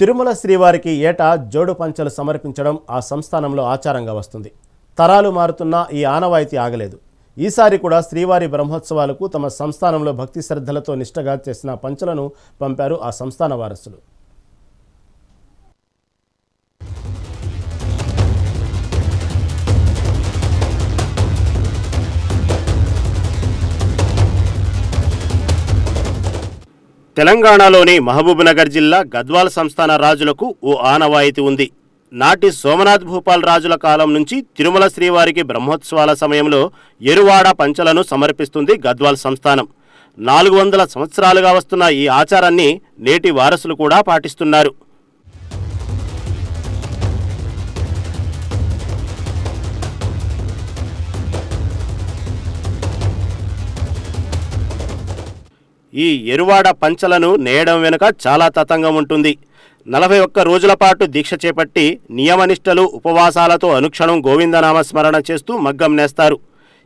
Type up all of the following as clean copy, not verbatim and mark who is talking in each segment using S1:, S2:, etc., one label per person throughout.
S1: తిరుమల శ్రీవారికి ఏటా జోడు పంచలు సమర్పించడం ఆ సంస్థానంలో ఆచారంగా వస్తుంది. తరాలు మారుతున్నా ఈ ఆనవాయితీ ఆగలేదు. ఈసారి కూడా శ్రీవారి బ్రహ్మోత్సవాలకు తమ సంస్థానంలో భక్తి శ్రద్ధలతో నిష్టగా చేసిన పంచలను పంపారు ఆ సంస్థాన వారసులు.
S2: తెలంగాణలోని మహబూబ్నగర్ జిల్లా గద్వాల సంస్థాన రాజులకు ఓ ఆనవాయితీ ఉంది. నాటి సోమనాథ్ భూపాల్ రాజుల కాలం నుంచి తిరుమల శ్రీవారికి బ్రహ్మోత్సవాల సమయంలో ఎరువాడ పంచలను సమర్పిస్తుంది గద్వాల్ సంస్థానం. 400 సంవత్సరాలుగా వస్తున్న ఈ ఆచారాన్ని నేటి వారసులు కూడా పాటిస్తున్నారు. ఈ ఎరువాడ పంచలను నేయడం వెనుక చాలా తతంగం ఉంటుంది. 41 రోజుల పాటు దీక్ష చేపట్టి నియమనిష్టలు ఉపవాసాలతో అనుక్షణం గోవిందనామస్మరణ చేస్తూ మగ్గం నేస్తారు.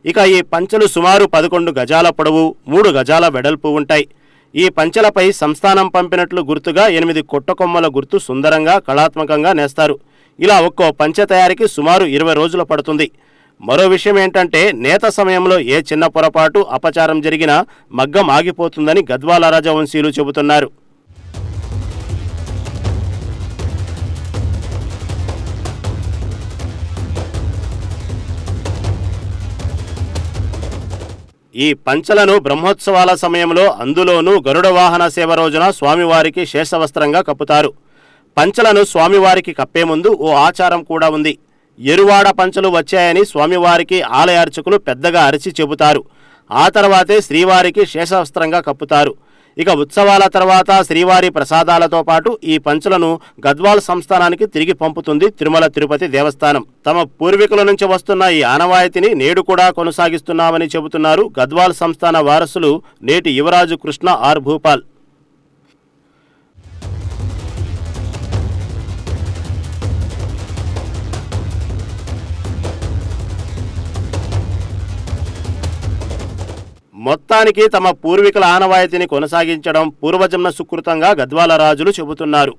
S2: ఇక ఈ పంచలు సుమారు 11 గజాల పొడవు, 3 గజాల వెడల్పు ఉంటాయి. ఈ పంచలపై సంస్థానం పంపినట్లు గుర్తుగా 8 కొట్టకొమ్మల గుర్తు సుందరంగా కళాత్మకంగా నేస్తారు. ఇలా ఒక్కో పంచ తయారీకి సుమారు 20 రోజులు పడుతుంది. మరో విషయం ఏంటంటే నేత సమయంలో ఏ చిన్న పొరపాటు అపచారం జరిగినా మగ్గం ఆగిపోతుందని గద్వాల రాజవంశీయులు చెబుతున్నారు. ఈ పంచలను బ్రహ్మోత్సవాల సమయంలో అందులోనూ గరుడ వాహన సేవ రోజున స్వామివారికి శేషవస్త్రంగా కప్పుతారు. పంచలను స్వామివారికి కప్పే ముందు ఓ ఆచారం కూడా ఉంది. ఎరువాడ పంచలు వచ్చాయని స్వామివారికి ఆలయ అర్చకులు పెద్దగా అరిచి చెబుతారు. ఆ తర్వాతే శ్రీవారికి శేషవస్త్రంగా కప్పుతారు. ఇక ఉత్సవాల తర్వాత శ్రీవారి ప్రసాదాలతో పాటు ఈ పంచలను గద్వాల్ సంస్థానానికి తిరిగి పంపుతుంది తిరుమల తిరుపతి దేవస్థానం. తమ పూర్వీకుల నుంచి వస్తున్న ఈ ఆనవాయితీని నేడు కూడా కొనసాగిస్తున్నామని చెబుతున్నారు గద్వాల్ సంస్థాన వారసులు నేటి యువరాజు కృష్ణ ఆర్ భూపాల్. మొత్తానికి తమ పూర్వీకుల ఆనవాయితీని కొనసాగించడం పూర్వజన్మ సుకృతంగా గద్వాల రాజులు చెబుతున్నారు.